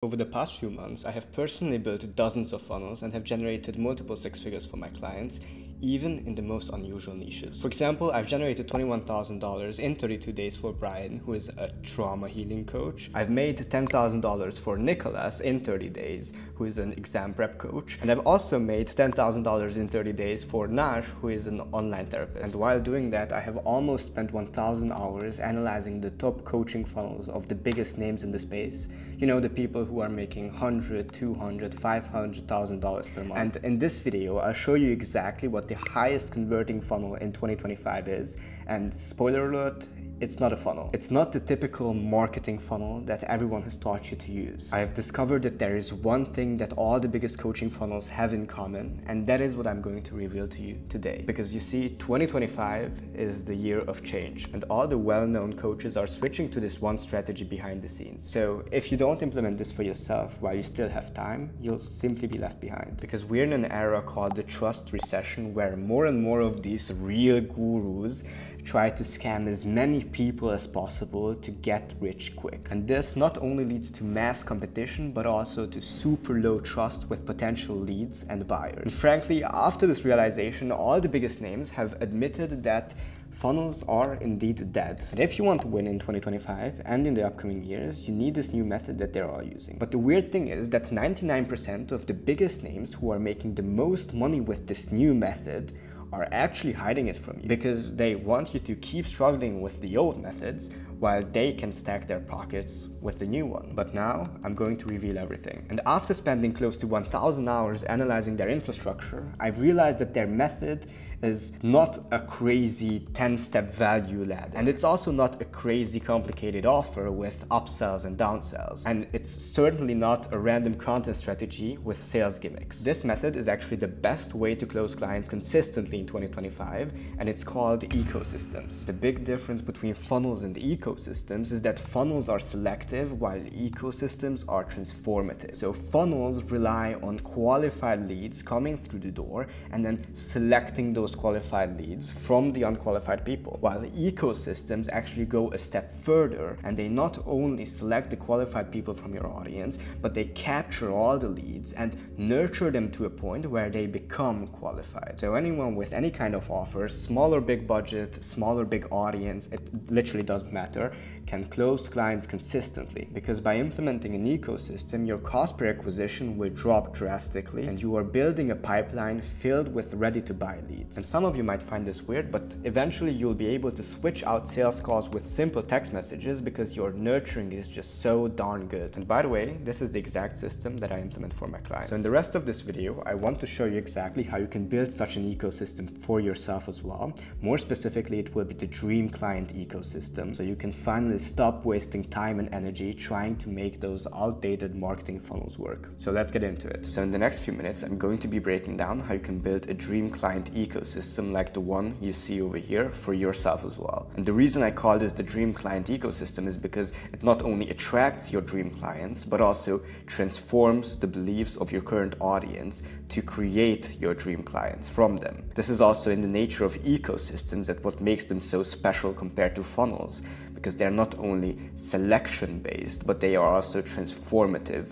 Over the past few months, I have personally built dozens of funnels and have generated multiple six figures for my clients, even in the most unusual niches. For example, I've generated $21,000 in 32 days for Brian, who is a trauma healing coach. I've made $10,000 for Nicholas in 30 days, who is an exam prep coach. And I've also made $10,000 in 30 days for Nash, who is an online therapist. And while doing that, I have almost spent 1,000 hours analyzing the top coaching funnels of the biggest names in the space. You know, the people who are making $100,000, $200,000, $500,000 per month. And in this video, I'll show you exactly what the highest converting funnel in 2025 is. And spoiler alert, it's not a funnel. It's not the typical marketing funnel that everyone has taught you to use. I have discovered that there is one thing that all the biggest coaching funnels have in common, and that is what I'm going to reveal to you today. Because you see, 2025 is the year of change, and all the well-known coaches are switching to this one strategy behind the scenes. So if you don't implement this for yourself while you still have time, you'll simply be left behind. Because we're in an era called the trust recession, where more and more of these real gurus try to scam as many people as possible to get rich quick. And this not only leads to mass competition, but also to super low trust with potential leads and buyers. And frankly, after this realization, all the biggest names have admitted that funnels are indeed dead. And if you want to win in 2025 and in the upcoming years, you need this new method that they're all using. But the weird thing is that 99% of the biggest names who are making the most money with this new method are actually hiding it from you, because they want you to keep struggling with the old methods while they can stack their pockets with the new one. But now I'm going to reveal everything. And after spending close to 1,000 hours analyzing their infrastructure, I've realized that their method is not a crazy 10-step value ladder. And it's also not a crazy complicated offer with upsells and downsells. And it's certainly not a random content strategy with sales gimmicks. This method is actually the best way to close clients consistently in 2025, and it's called ecosystems. The big difference between funnels and ecosystems is that funnels are selective while ecosystems are transformative. So funnels rely on qualified leads coming through the door and then selecting those qualified leads from the unqualified people, while ecosystems actually go a step further, and they not only select the qualified people from your audience, but they capture all the leads and nurture them to a point where they become qualified. So anyone with any kind of offer, small or big budget, small or big audience, it literally doesn't matter, can close clients consistently, because by implementing an ecosystem, your cost per acquisition will drop drastically and you are building a pipeline filled with ready-to-buy leads. And some of you might find this weird, but eventually you'll be able to switch out sales calls with simple text messages because your nurturing is just so darn good. And by the way, this is the exact system that I implement for my clients. So in the rest of this video, I want to show you exactly how you can build such an ecosystem for yourself as well. More specifically, it will be the dream client ecosystem, so you can finally stop wasting time and energy trying to make those outdated marketing funnels work. So let's get into it. So in the next few minutes, I'm going to be breaking down how you can build a dream client ecosystem like the one you see over here for yourself as well. And the reason I call this the dream client ecosystem is because it not only attracts your dream clients, but also transforms the beliefs of your current audience to create your dream clients from them. This is also in the nature of ecosystems that what makes them so special compared to funnels, because they're not only selection based, but they are also transformative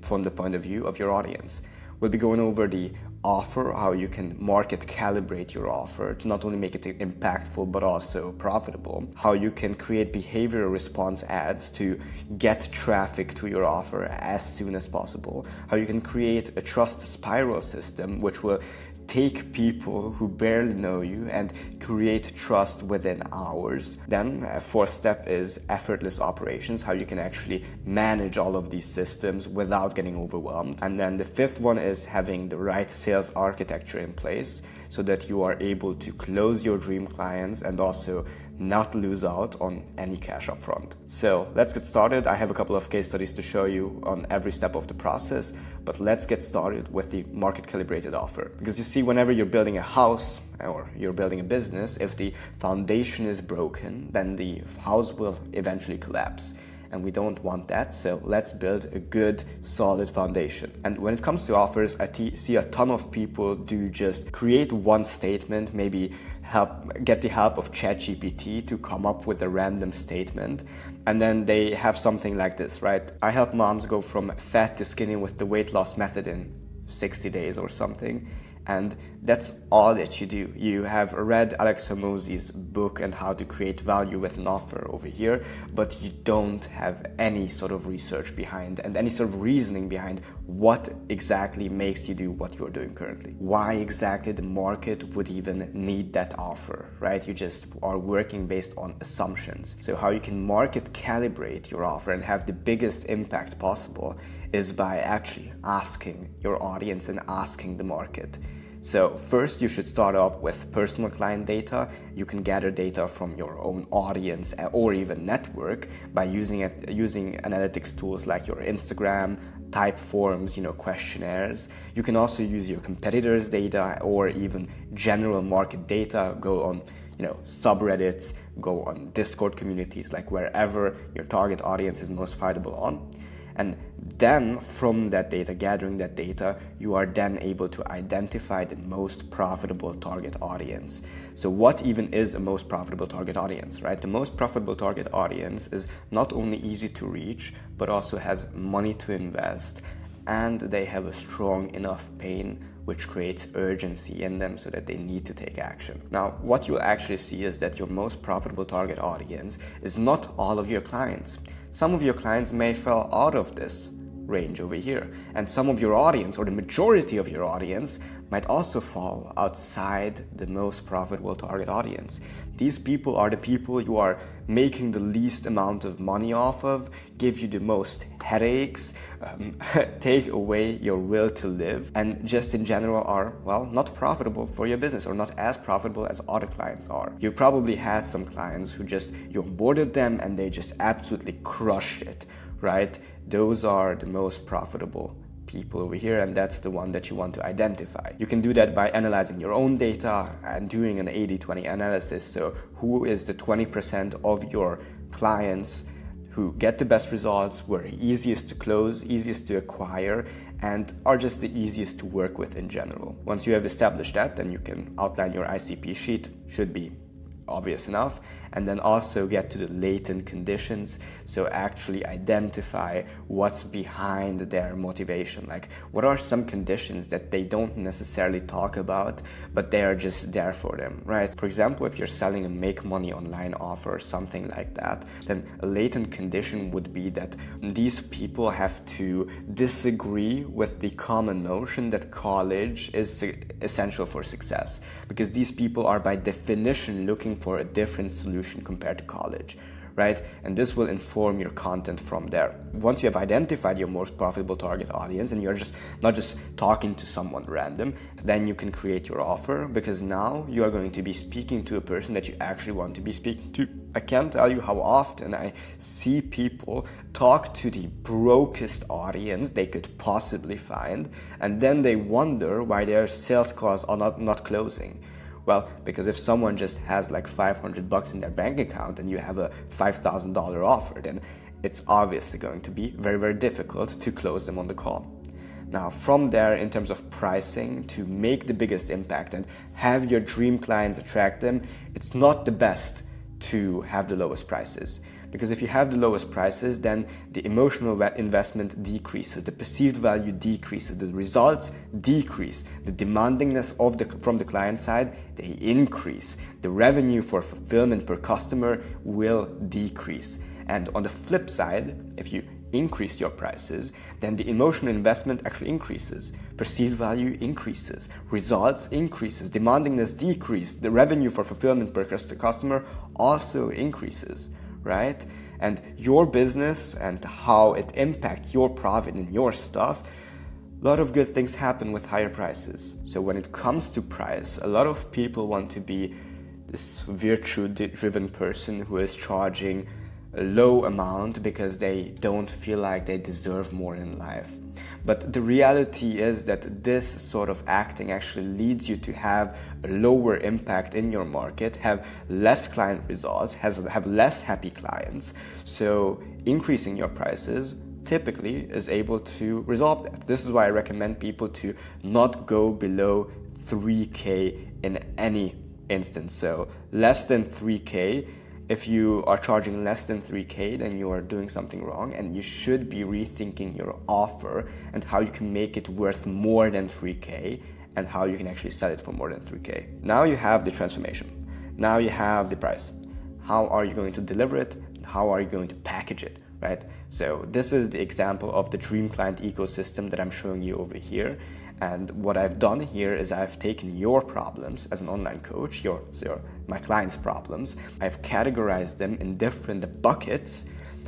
from the point of view of your audience. We'll be going over the offer, how you can market calibrate your offer to not only make it impactful but also profitable, how you can create behavioral response ads to get traffic to your offer as soon as possible, how you can create a trust spiral system which will take people who barely know you and create trust within hours. Then fourth step is effortless operations, how you can actually manage all of these systems without getting overwhelmed. And then the fifth one is having the right sales architecture in place so that you are able to close your dream clients and also not lose out on any cash upfront. So let's get started. I have a couple of case studies to show you on every step of the process, but let's get started with the market-calibrated offer. Because you see, whenever you're building a house or you're building a business, if the foundation is broken, then the house will eventually collapse. and we don't want that. So let's build a good, solid foundation. And when it comes to offers, I see a ton of people do just create one statement, maybe get the help of ChatGPT to come up with a random statement, and then they have something like this, right? I help moms go from fat to skinny with the weight loss method in 60 days or something. And that's all that you do. You have read Alex Hormozi's book and how to create value with an offer over here, but you don't have any sort of research behind and any sort of reasoning behind what exactly makes you do what you're doing currently. Why exactly the market would even need that offer, right? You just are working based on assumptions. So how you can market calibrate your offer and have the biggest impact possible is by actually asking your audience and asking the market. So first, you should start off with personal client data. You can gather data from your own audience or even network by using analytics tools like your Instagram, type forms, questionnaires. You can also use your competitors' data or even general market data. Go on subreddits, go on Discord communities, like wherever your target audience is most valuable on. And then from that data, gathering that data, you are then able to identify the most profitable target audience. So what even is a most profitable target audience, right? The most profitable target audience is not only easy to reach, but also has money to invest, and they have a strong enough pain which creates urgency in them so that they need to take action. Now, what you'll actually see is that your most profitable target audience is not all of your clients. Some of your clients may fall out of this range over here, and some of your audience, or the majority of your audience, might also fall outside the most profitable target audience. These people are the people you are making the least amount of money off of, give you the most headaches, take away your will to live, and just in general are, not profitable for your business or not as profitable as other clients are. You probably had some clients who you onboarded them and they just absolutely crushed it, right? Those are the most profitable people over here, and that's the one that you want to identify. You can do that by analyzing your own data and doing an 80-20 analysis. So who is the 20% of your clients who get the best results, were easiest to close, easiest to acquire, and are just the easiest to work with in general. Once you have established that, then you can outline your ICP sheet. Should be obvious enough, and then also get to the latent conditions. So actually identify what's behind their motivation. Like, what are some conditions that they don't necessarily talk about, but they are just there for them, right? For example, if you're selling a make money online offer or something like that, then a latent condition would be that these people have to disagree with the common notion that college is essential for success, because these people are by definition looking for a different solution compared to college, right? And this will inform your content from there. Once you have identified your most profitable target audience and you're not just talking to someone random, then you can create your offer, because now you are going to be speaking to a person that you actually want to be speaking to. I can't tell you how often I see people talk to the brokest audience they could possibly find, and then they wonder why their sales calls are not closing. Well, because if someone just has like $500 in their bank account and you have a $5,000 offer, then it's obviously going to be very, very difficult to close them on the call. Now, from there, in terms of pricing, to make the biggest impact and have your dream clients attract them, it's not the best to have the lowest prices. Because if you have the lowest prices, then the emotional investment decreases, the perceived value decreases, the results decrease, the demandingness from the client side, they increase. The revenue for fulfillment per customer will decrease. And on the flip side, if you increase your prices, then the emotional investment actually increases, perceived value increases, results increases, demandingness decreases, the revenue for fulfillment per customer also increases, right? And your business and how it impacts your profit and your stuff, a lot of good things happen with higher prices. So when it comes to price, a lot of people want to be this virtue-driven person who is charging a low amount because they don't feel like they deserve more in life. But the reality is that this sort of acting actually leads you to have a lower impact in your market, have less client results, have less happy clients. So increasing your prices typically is able to resolve that. This is why I recommend people to not go below 3K in any instance. So less than 3K, if you are charging less than 3K, then you are doing something wrong, and you should be rethinking your offer and how you can make it worth more than 3K and how you can actually sell it for more than 3K. Now you have the transformation. Now you have the price. How are you going to deliver it? How are you going to package it, right? So this is the example of the dream client ecosystem that I'm showing you over here. And what I've done here is I've taken your problems as an online coach, my clients' problems. I've categorized them in different buckets,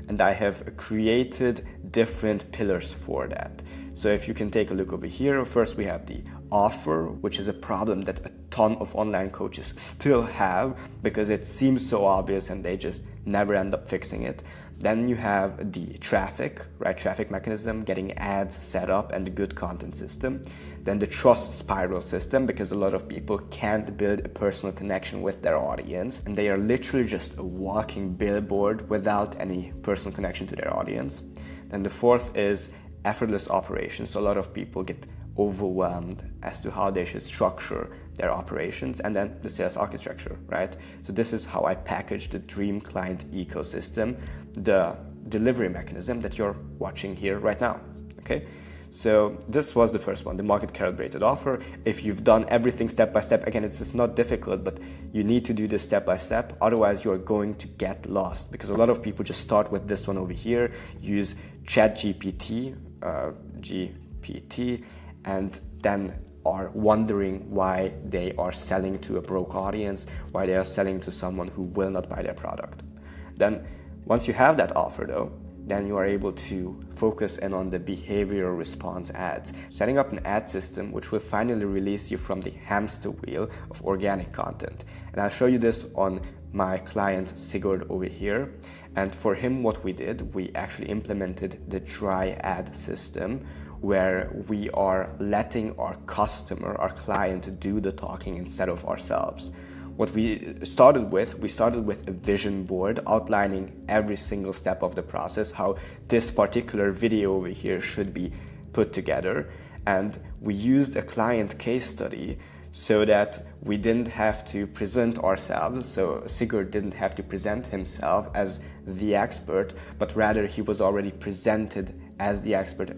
and I have created different pillars for that. So if you can take a look over here, first we have the offer, which is a problem that a ton of online coaches still have because it seems so obvious and they just never end up fixing it. Then you have the traffic, right? Traffic mechanism, getting ads set up, and the good content system. Then the trust spiral system, because a lot of people can't build a personal connection with their audience, and they are literally just a walking billboard without any personal connection to their audience. Then the fourth is effortless operation. So a lot of people get overwhelmed as to how they should structure their operations, and then the sales architecture, right? So this is how I package the dream client ecosystem, the delivery mechanism that you're watching here right now, okay? So this was the first one, the market-calibrated offer. If you've done everything step by step, again, it's not difficult, but you need to do this step by step, otherwise you're going to get lost, because a lot of people just start with this one over here, use GPT, and then are wondering why they are selling to a broke audience, why they are selling to someone who will not buy their product. Then once you have that offer though, then you are able to focus in on the behavioral response ads, setting up an ad system which will finally release you from the hamster wheel of organic content. And I'll show you this on my client Sigurd over here. And for him, what we did, we actually implemented the dry ad system, where we are letting our customer, our client, do the talking instead of ourselves. What we started with a vision board outlining every single step of the process, how this particular video over here should be put together. And we used a client case study so that we didn't have to present ourselves. So Sigurd didn't have to present himself as the expert, but rather he was already presented as the expert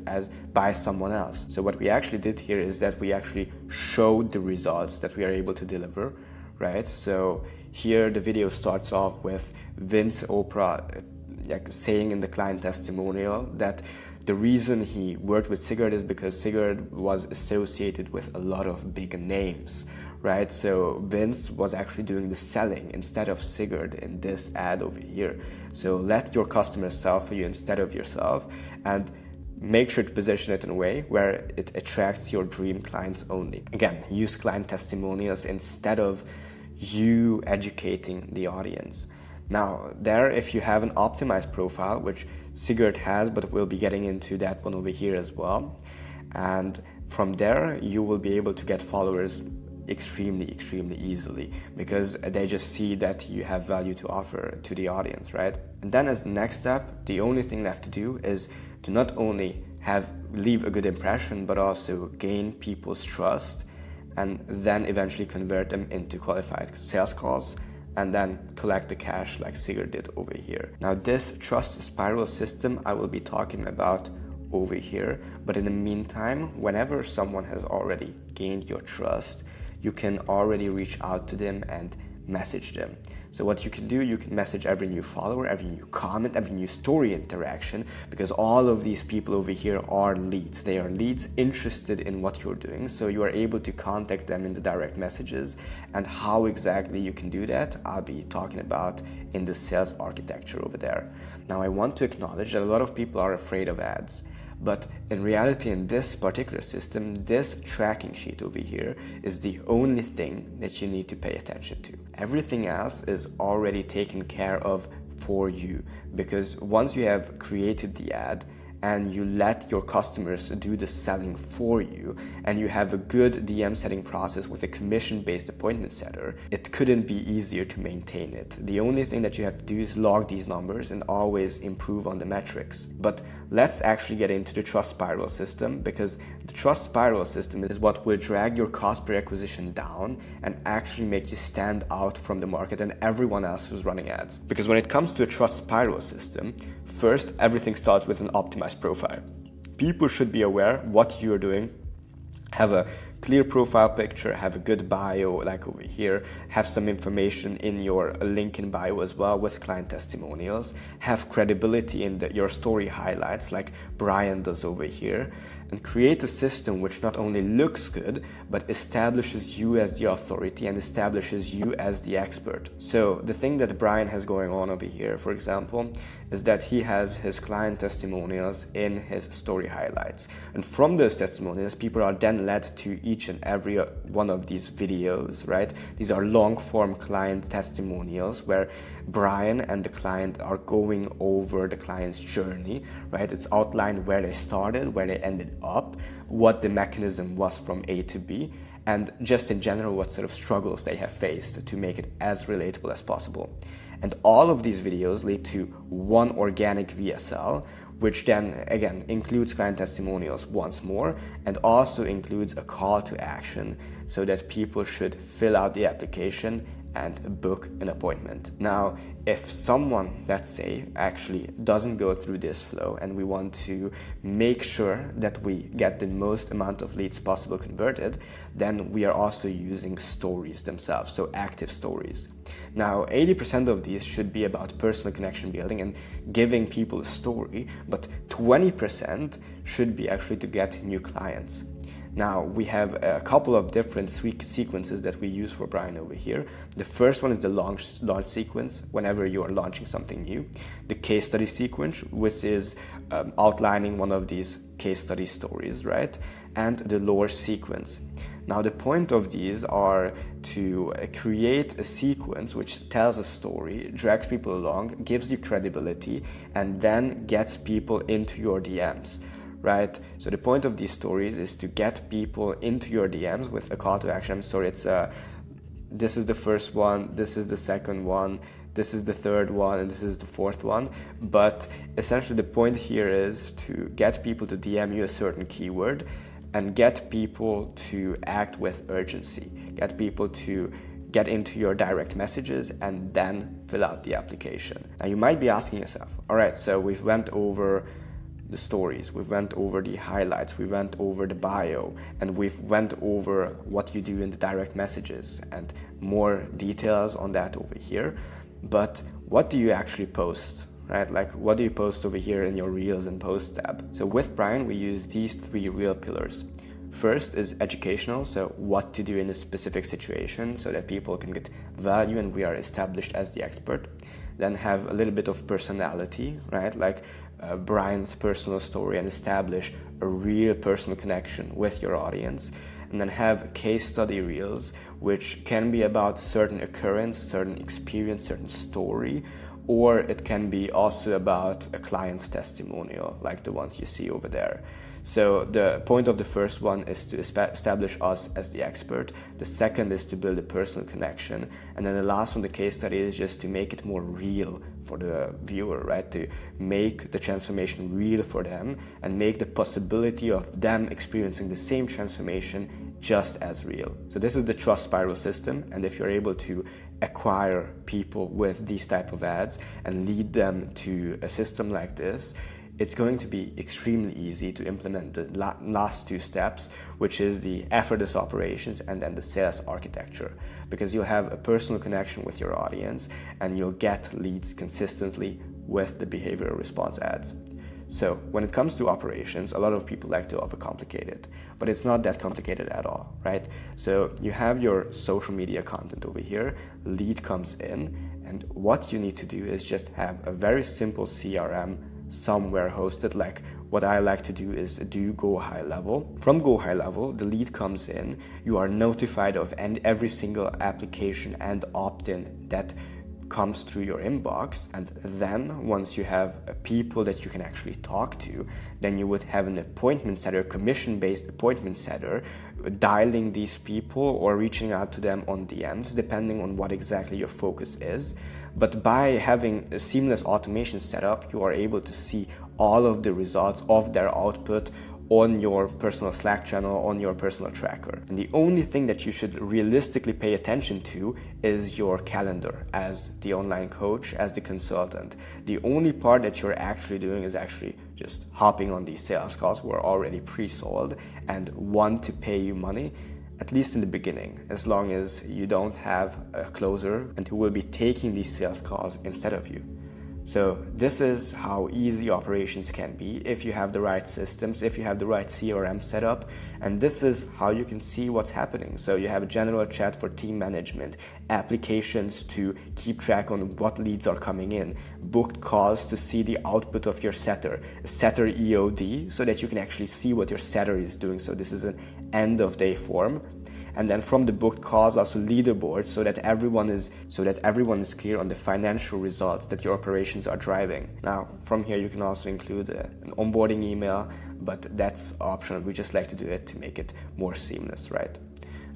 by someone else. So what we actually did here is that we actually showed the results that we are able to deliver, right? So here the video starts off with Vince Oprah saying in the client testimonial that the reason he worked with Sigurd is because Sigurd was associated with a lot of big names, right? So Vince was actually doing the selling instead of Sigurd in this ad over here. So let your customers sell for you instead of yourself, and make sure to position it in a way where it attracts your dream clients only. Again, use client testimonials instead of you educating the audience. Now, there, if you have an optimized profile, which Sigurd has, but we'll be getting into that one over here as well. And from there, you will be able to get followers extremely easily, because they just see that you have value to offer to the audience, right? And then as the next step, the only thing left to do is to not only leave a good impression, but also gain people's trust, and then eventually convert them into qualified sales calls, and then collect the cash like Sigurd did over here. Now this trust spiral system I will be talking about over here, but in the meantime, whenever someone has already gained your trust, you can already reach out to them and message them. So what you can do, you can message every new follower, every new comment, every new story interaction, because all of these people over here are leads. They are leads interested in what you're doing, so you are able to contact them in the direct messages. And how exactly you can do that, I'll be talking about in the sales architecture over there. Now I want to acknowledge that a lot of people are afraid of ads. But in reality, in this particular system, this tracking sheet over here is the only thing that you need to pay attention to. Everything else is already taken care of for you, because once you have created the ad and you let your customers do the selling for you, and you have a good DM setting process with a commission-based appointment setter, it couldn't be easier to maintain it. The only thing that you have to do is log these numbers and always improve on the metrics. But let's actually get into the trust spiral system, because the trust spiral system is what will drag your cost per acquisition down and actually make you stand out from the market and everyone else who's running ads. Because when it comes to a trust spiral system, first, everything starts with an optimized profile. People should be aware what you're doing, have a clear profile picture, have a good bio like over here, have some information in your link in bio as well with client testimonials, have credibility in your story highlights like Brian does over here, and create a system which not only looks good but establishes you as the authority and establishes you as the expert. So the thing that Brian has going on over here, for example, is that he has his client testimonials in his story highlights, and from those testimonials people are then led to each and every one of these videos, right? These are long form client testimonials where Brian and the client are going over the client's journey, right? It's outlined where they started, where they ended up, what the mechanism was from A to B, and just in general what sort of struggles they have faced to make it as relatable as possible. And all of these videos lead to one organic VSL, which then again includes client testimonials once more, and also includes a call to action so that people should fill out the application and book an appointment. Now, if someone, let's say, actually doesn't go through this flow and we want to make sure that we get the most amount of leads possible converted, then we are also using stories themselves, so active stories. Now, 80% of these should be about personal connection building and giving people a story, but 20% should be actually to get new clients. Now, we have a couple of different sequences that we use for Brian over here. The first one is the launch sequence, whenever you are launching something new. The case study sequence, which is outlining one of these case study stories, right? And the lore sequence. Now, the point of these are to create a sequence which tells a story, drags people along, gives you credibility, and then gets people into your DMs. Right? So the point of these stories is to get people into your DMs with a call to action. I'm sorry, it's this is the first one, this is the second one, this is the third one, and this is the fourth one. But essentially the point here is to get people to DM you a certain keyword and get people to act with urgency, get people to get into your direct messages and then fill out the application. Now you might be asking yourself, all right, so we've went over the stories, we've went over the highlights, we went over the bio, and we've went over what you do in the direct messages and more details on that over here. But what do you actually post, right? Like, what do you post over here in your Reels and Post tab? So with Brian, we use these three real pillars. First is educational, so what to do in a specific situation so that people can get value and we are established as the expert. Then have a little bit of personality, right? Like Brian's personal story, and establish a real personal connection with your audience. And then have case study reels, which can be about a certain occurrence, certain experience, certain story, or it can be also about a client's testimonial, like the ones you see over there. So the point of the first one is to establish us as the expert. The second is to build a personal connection. And then the last one, the case study, is just to make it more real for the viewer, right? To make the transformation real for them and make the possibility of them experiencing the same transformation just as real. So this is the trust spiral system. And if you're able to acquire people with these type of ads and lead them to a system like this, it's going to be extremely easy to implement the last two steps, which is the effortless operations and then the sales architecture, because you'll have a personal connection with your audience and you'll get leads consistently with the behavioral response ads. So when it comes to operations, a lot of people like to overcomplicate it, but it's not that complicated at all, right? So you have your social media content over here, lead comes in, and what you need to do is just have a very simple CRM somewhere hosted. Like what I like to do is do Go High Level. From Go High Level, the lead comes in, you are notified of every single application and opt-in that comes through your inbox. And then once you have people that you can actually talk to, then you would have an appointment setter, a commission-based appointment setter, dialing these people or reaching out to them on DMs, depending on what exactly your focus is. But by having a seamless automation set up, you are able to see all of the results of their output on your personal Slack channel, on your personal tracker. And the only thing that you should realistically pay attention to is your calendar as the online coach, as the consultant. The only part that you're actually doing is actually just hopping on these sales calls who are already pre-sold and want to pay you money, at least in the beginning, as long as you don't have a closer and who will be taking these sales calls instead of you. So this is how easy operations can be if you have the right systems, if you have the right CRM setup, and this is how you can see what's happening. So you have a general chat for team management, applications to keep track on what leads are coming in, booked calls to see the output of your setter, a setter EOD so that you can actually see what your setter is doing. So this is an end of day form. And then from the booked calls, also leaderboards, so that everyone is clear on the financial results that your operations are driving. Now, from here you can also include an onboarding email, but that's optional. We just like to do it to make it more seamless, right?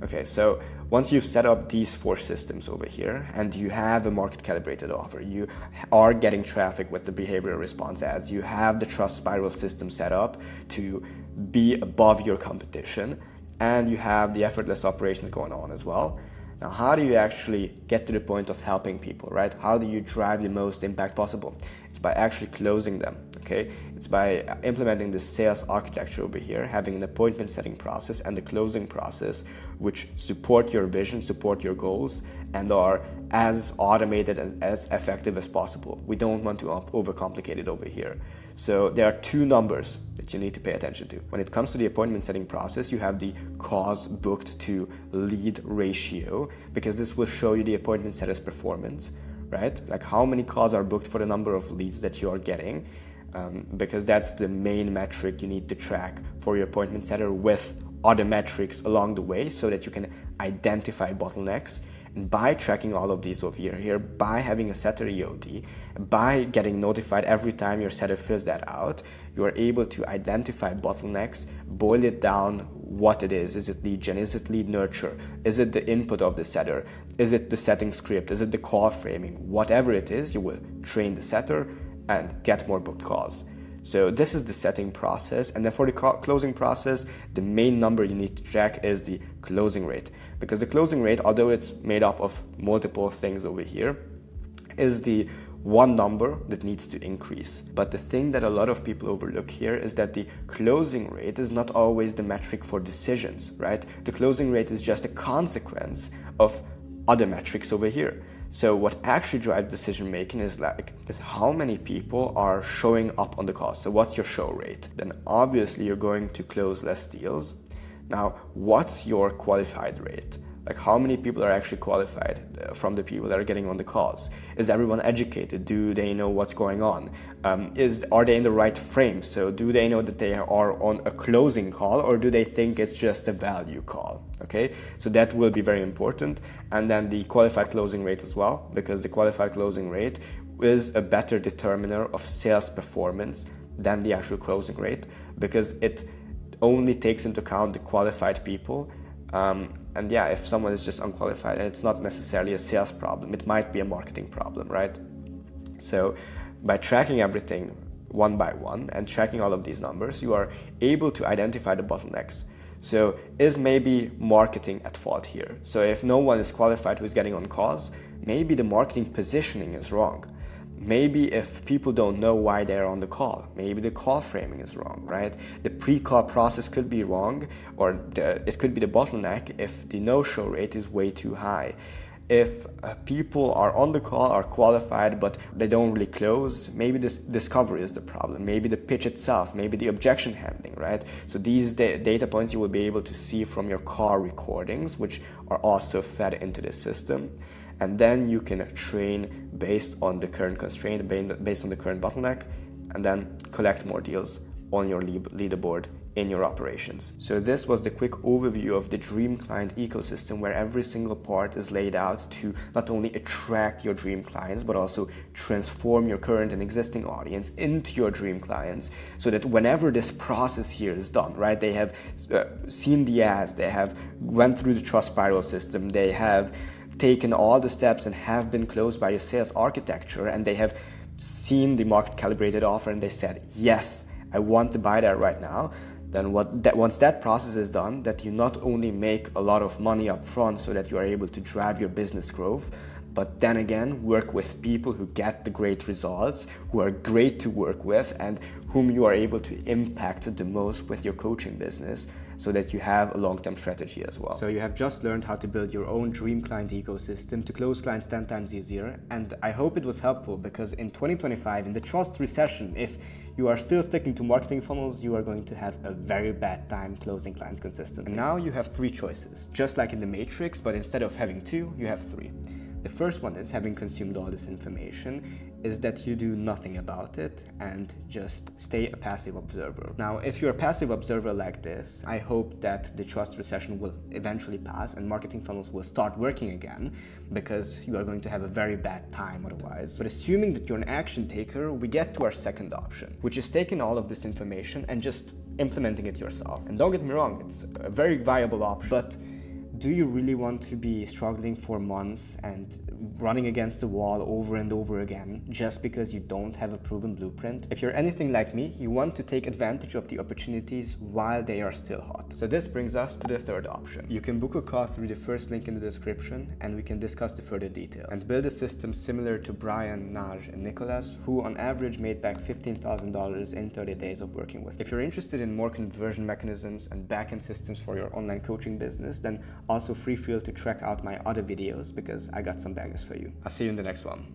Okay, so once you've set up these 4 systems over here and you have a market-calibrated offer, you are getting traffic with the behavioral response ads, you have the trust spiral system set up to be above your competition, and you have the effortless operations going on as well. Now, how do you actually get to the point of helping people, right? How do you drive the most impact possible? It's by actually closing them, okay? It's by implementing the sales architecture over here, having an appointment setting process and the closing process, which support your vision, support your goals, and are as automated and as effective as possible. We don't want to overcomplicate it over here. So there are 2 numbers that you need to pay attention to. When it comes to the appointment setting process, you have the calls booked to lead ratio, because this will show you the appointment setter's performance, right? Like how many calls are booked for the number of leads that you are getting, because that's the main metric you need to track for your appointment setter, with other metrics along the way so that you can identify bottlenecks. And by tracking all of these over here, by having a setter EOD, by getting notified every time your setter fills that out, you are able to identify bottlenecks, boil it down what it is. Is it lead gen? Is it lead nurture? Is it the input of the setter? Is it the setting script? Is it the call framing? Whatever it is, you will train the setter and get more booked calls. So this is the setting process. And then for the closing process, the main number you need to track is the closing rate, because the closing rate, although it's made up of multiple things over here, is the one number that needs to increase. But the thing that a lot of people overlook here is that the closing rate is not always the metric for decisions, right? The closing rate is just a consequence of other metrics over here. So what actually drives decision making is how many people are showing up on the call. So what's your show rate? Then obviously you're going to close less deals. Now, what's your qualified rate? Like how many people are actually qualified from the people that are getting on the calls? Is everyone educated? Do they know what's going on? Are they in the right frame? So do they know that they are on a closing call, or do they think it's just a value call? Okay, so that will be very important. And then the qualified closing rate as well, because the qualified closing rate is a better determiner of sales performance than the actual closing rate, because it only takes into account the qualified people. And yeah, if someone is just unqualified, and it's not necessarily a sales problem, it might be a marketing problem, right? So by tracking everything one by one and tracking all of these numbers, you are able to identify the bottlenecks. So is maybe marketing at fault here? So if no one is qualified who's getting on calls, maybe the marketing positioning is wrong. Maybe if people don't know why they're on the call, maybe the call framing is wrong, right? The pre-call process could be wrong, or it could be the bottleneck if the no-show rate is way too high. If people are on the call, are qualified, but they don't really close, maybe this discovery is the problem, maybe the pitch itself, maybe the objection handling, right? So these data points you will be able to see from your call recordings, which are also fed into the system. And then you can train based on the current constraint, based on the current bottleneck, and then collect more deals on your leaderboard in your operations. So this was the quick overview of the dream client ecosystem, where every single part is laid out to not only attract your dream clients, but also transform your current and existing audience into your dream clients, so that whenever this process here is done, right, they have seen the ads, they have went through the trust spiral system, they have taken all the steps and have been closed by your sales architecture, and they have seen the market-calibrated offer and they said, yes, I want to buy that right now. Then once that process is done, that you not only make a lot of money up front so that you are able to drive your business growth, but then again work with people who get the great results, who are great to work with, and whom you are able to impact the most with your coaching business, so that you have a long-term strategy as well. So you have just learned how to build your own dream client ecosystem to close clients 10 times easier, and I hope it was helpful, because in 2025, in the trust recession, if you are still sticking to marketing funnels, you are going to have a very bad time closing clients consistently. And now you have 3 choices, just like in the Matrix, but instead of having 2, you have 3. The first one is, having consumed all this information, is that you do nothing about it and just stay a passive observer. Now, if you're a passive observer like this, I hope that the trust recession will eventually pass and marketing funnels will start working again, because you are going to have a very bad time otherwise. But assuming that you're an action taker, we get to our second option, which is taking all of this information and just implementing it yourself. And don't get me wrong, it's a very viable option, but do you really want to be struggling for months and running against the wall over and over again just because you don't have a proven blueprint? If you're anything like me, you want to take advantage of the opportunities while they are still hot. So this brings us to the third option. You can book a call through the first link in the description, and we can discuss the further details and build a system similar to Brian, Naj, and Nicholas, who on average made back $15,000 in 30 days of working with. If you're interested in more conversion mechanisms and backend systems for your online coaching business, then also feel free to check out my other videos, because I got some bangers for you. I'll see you in the next one.